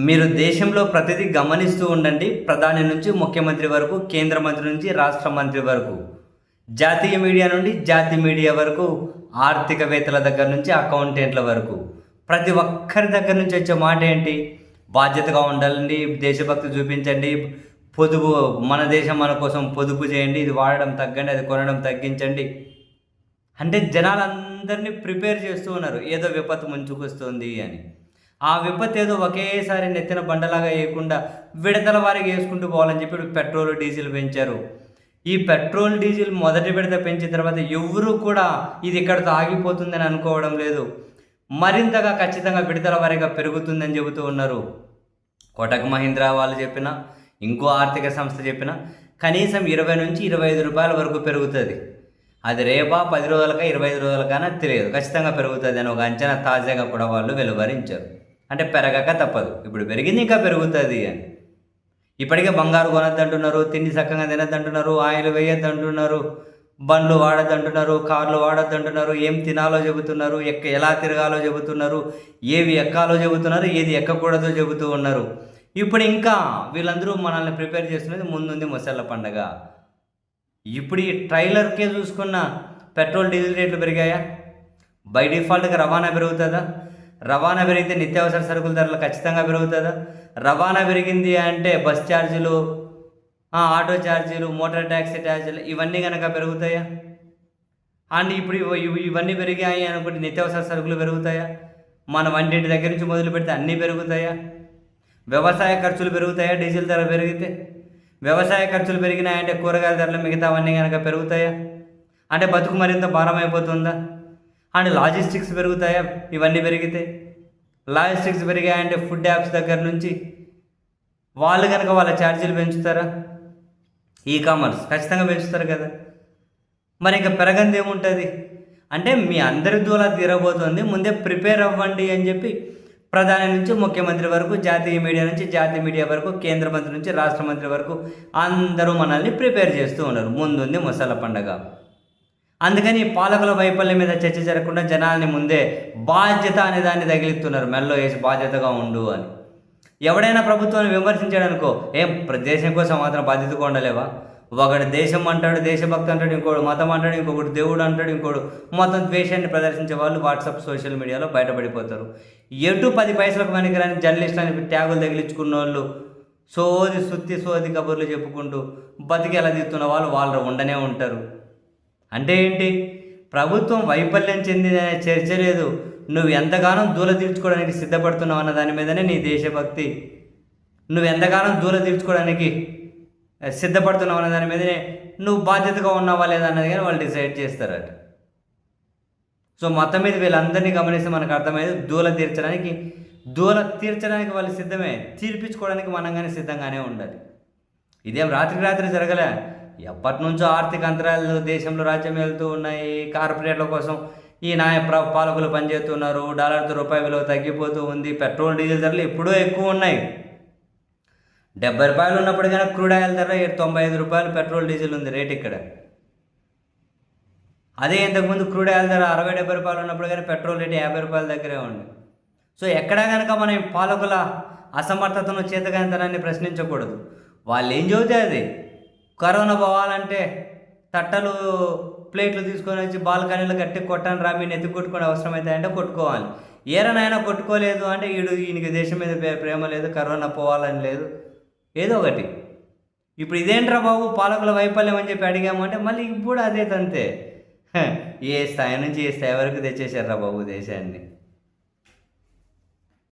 మీరు దేశంలో ప్రతిదీ గమనిస్తూ ఉండండి. ప్రధాని నుంచి ముఖ్యమంత్రి వరకు, కేంద్ర మంత్రి నుంచి రాష్ట్ర మంత్రి వరకు, జాతీయ మీడియా నుండి జాతి మీడియా వరకు, ఆర్థికవేత్తల దగ్గర నుంచి అకౌంటెంట్ల వరకు, ప్రతి ఒక్కరి దగ్గర నుంచి వచ్చే మాట ఏంటి? బాధ్యతగా ఉండాలండి, దేశభక్తి చూపించండి, పొదుపు మన దేశం మన కోసం పొదుపు చేయండి, ఇది వాడడం తగ్గండి, అది కొనడం తగ్గించండి. అంటే జనాలందరినీ ప్రిపేర్ చేస్తూ ఉన్నారు ఏదో విపత్తు ముంచుకొస్తుంది అని. ఆ విపత్తు ఏదో ఒకేసారి నెత్తిన బండలాగా వేయకుండా విడతల వారికి వేసుకుంటూ పోవాలని చెప్పి ఇప్పుడు పెట్రోల్ డీజిల్ పెంచారు. ఈ పెట్రోల్ డీజిల్ మొదటి విడత పెంచిన తర్వాత ఎవరూ కూడా ఇది ఇక్కడితో ఆగిపోతుందని అనుకోవడం లేదు. మరింతగా ఖచ్చితంగా విడతల వారీగా పెరుగుతుందని చెబుతూ ఉన్నారు. కోటక్ మహీంద్రా వాళ్ళు చెప్పినా, ఇంకో ఆర్థిక సంస్థ చెప్పినా కనీసం 20 నుంచి 25 రూపాయల వరకు పెరుగుతుంది. అది రేపా 10 రోజులకా 25 రోజులకైనా తెలియదు, ఖచ్చితంగా పెరుగుతుంది అని ఒక అంచనా తాజాగా కూడా వాళ్ళు వెలువరించారు. అంటే పెరగక తప్పదు, ఇప్పుడు పెరిగింది ఇంకా పెరుగుతుంది అని. ఇప్పటికే బంగారు కొనద్దంటున్నారు, తిండి చక్కగా తినద్దంటున్నారు, ఆయిల్ వేయొద్దంటున్నారు, బండ్లు వాడద్దంటున్నారు, కార్లు వాడద్దంటున్నారు, ఏం తినాలో చెబుతున్నారు, ఎలా తిరగాలో చెబుతున్నారు, ఏవి ఎక్కాలో చెబుతున్నారు, ఏది ఎక్కకూడదో చెబుతూ ఉన్నారు. ఇప్పుడు ఇంకా వీళ్ళందరూ మనల్ని ప్రిపేర్ చేస్తున్నది ముందుంది ముసళ్ళ పండగ. ఇప్పుడు ఈ ట్రైలర్కే చూసుకున్న పెట్రోల్ డీజిల్ రేట్లు పెరిగాయా? బై డిఫాల్ట్గా రవాణా పెరుగుతుందా? రవాణా పెరిగితే నిత్యావసర సరుకుల ధరలు ఖచ్చితంగా పెరుగుతుందా? రవాణా పెరిగింది అంటే బస్ ఛార్జీలు, ఆటో ఛార్జీలు, మోటార్ ట్యాక్సీ ఛార్జీలు ఇవన్నీ కనుక పెరుగుతాయా? అండ్ ఇప్పుడు ఇవన్నీ పెరిగాయి అనుకుంటే నిత్యావసర సరుకులు పెరుగుతాయా? మన వంటింటి దగ్గర నుంచి మొదలు పెడితే అన్నీ పెరుగుతాయా? వ్యవసాయ ఖర్చులు పెరుగుతాయా? డీజిల్ ధర పెరిగితే వ్యవసాయ ఖర్చులు పెరిగినాయంటే కూరగాయల ధరలు మిగతావన్నీ కనుక పెరుగుతాయా? అంటే బతుకు మరింత భారం అయిపోతుందా? అండ్ లాజిస్టిక్స్ పెరుగుతాయా ఇవన్నీ పెరిగితే? లాజిస్టిక్స్ పెరిగాయంటే ఫుడ్ యాప్స్ దగ్గర నుంచి వాళ్ళు కనుక వాళ్ళ ఛార్జీలు పెంచుతారా? ఈ కామర్స్ ఖచ్చితంగా పెంచుతారు కదా. మరి ఇంకా పెరగంది ఏముంటుంది? అంటే మీ అందరి దూల తీరబోతుంది, ముందే ప్రిపేర్ అవ్వండి అని చెప్పి ప్రధాని నుంచి ముఖ్యమంత్రి వరకు, జాతీయ మీడియా నుంచి జాతీయ మీడియా వరకు, కేంద్ర మంత్రి నుంచి రాష్ట్ర మంత్రి వరకు అందరూ మనల్ని ప్రిపేర్ చేస్తూ ఉన్నారు. ముందుంది ముసళ్ళ పండగ. అందుకని పాలకుల వైఫల్యం మీద చర్చ జరగకుండా జనాల్ని ముందే బాధ్యత అనే దాన్ని తగిలిస్తున్నారు, మెల్లో వేసి బాధ్యతగా ఉండు అని. ఎవడైనా ప్రభుత్వాన్ని విమర్శించాడనుకో, దేశం కోసం మాత్రం బాధ్యతగా ఉండలేవా? ఒకడు దేశం అంటాడు, దేశభక్తి అంటాడు, ఇంకోడు మతం అంటాడు, ఇంకొకటి దేవుడు అంటాడు, ఇంకోడు మొత్తం ద్వేషాన్ని ప్రదర్శించే వాళ్ళు వాట్సాప్ సోషల్ మీడియాలో బయటపడిపోతారు. ఎటు 10 పైసలకు పనికిరాని జర్నలిస్ట్ అని ట్యాగులు తగిలించుకున్న వాళ్ళు సోది కబుర్లు చెప్పుకుంటూ బతికి ఎలా తీస్తున్న వాళ్ళు ఉండనే ఉంటారు. అంటే ఏంటి? ప్రభుత్వం వైఫల్యం చెందిన చర్చ లేదు, నువ్వు ఎంతగానో దూల తీర్చుకోవడానికి సిద్ధపడుతున్నావు అన్న దాని మీదనే నీ దేశభక్తి. నువ్వు ఎంతగానో దూల తీర్చుకోవడానికి సిద్ధపడుతున్నావు అన్న దాని మీదనే నువ్వు బాధ్యతగా ఉన్నావా లేదా అన్నది కానీ వాళ్ళు డిసైడ్ చేస్తారట. సో మొత్తం మీద వీళ్ళందరినీ గమనిస్తే మనకు అర్థమయ్యేది, దూల తీర్చడానికి వాళ్ళు సిద్ధమే, తీర్పించుకోవడానికి మనం కానీ సిద్ధంగానే ఉండాలి. ఇదేం రాత్రి జరగలే. ఎప్పటి నుంచో ఆర్థిక అంతరాలు దేశంలో రాజ్యం వెళ్తూ ఉన్నాయి. కార్పొరేట్ల కోసం ఈ పాలకులు పనిచేస్తున్నారు. డాలర్తో రూపాయి విలువ తగ్గిపోతూ ఉంది. పెట్రోల్ డీజిల్ ధరలు ఎప్పుడూ ఎక్కువ ఉన్నాయి. 70 రూపాయలు ఉన్నప్పుడు కానీ క్రూడ్ ఆయిల్ ధర 95 రూపాయలు పెట్రోల్ డీజిల్ ఉంది రేట్ ఇక్కడ. అదే ఇంతకుముందు క్రూడ్ ఆయిల్ ధర 60-70 రూపాయలు ఉన్నప్పుడు కానీ పెట్రోల్ రేట్ 50 రూపాయల దగ్గరే ఉంది. సో ఎక్కడా కనుక మనం పాలకుల అసమర్థతను, చేతగానితనాన్ని ప్రశ్నించకూడదు. వాళ్ళు ఏం చెబితే అది. కరోనా పోవాలంటే తట్టలు ప్లేట్లు తీసుకొని వచ్చి బాల్కనీలు కట్టి కొట్టని రా, మీరు ఎత్తి కొట్టుకునే అవసరం అయితే అంటే కొట్టుకోవాలి. ఏరనైనా కొట్టుకోలేదు అంటే ఈయనకి దేశం మీద ప్రేమ లేదు, కరోనా పోవాలని లేదు, ఏదో ఒకటి. ఇప్పుడు ఇదేంట్రా బాబు పాలకుల వైఫల్యం అని చెప్పి అడిగాము అంటే మళ్ళీ ఇప్పుడు అదే తంతే. ఏ స్థాయి నుంచి ఏ స్థాయి వరకు తెచ్చేశారా బాబు దేశాన్ని.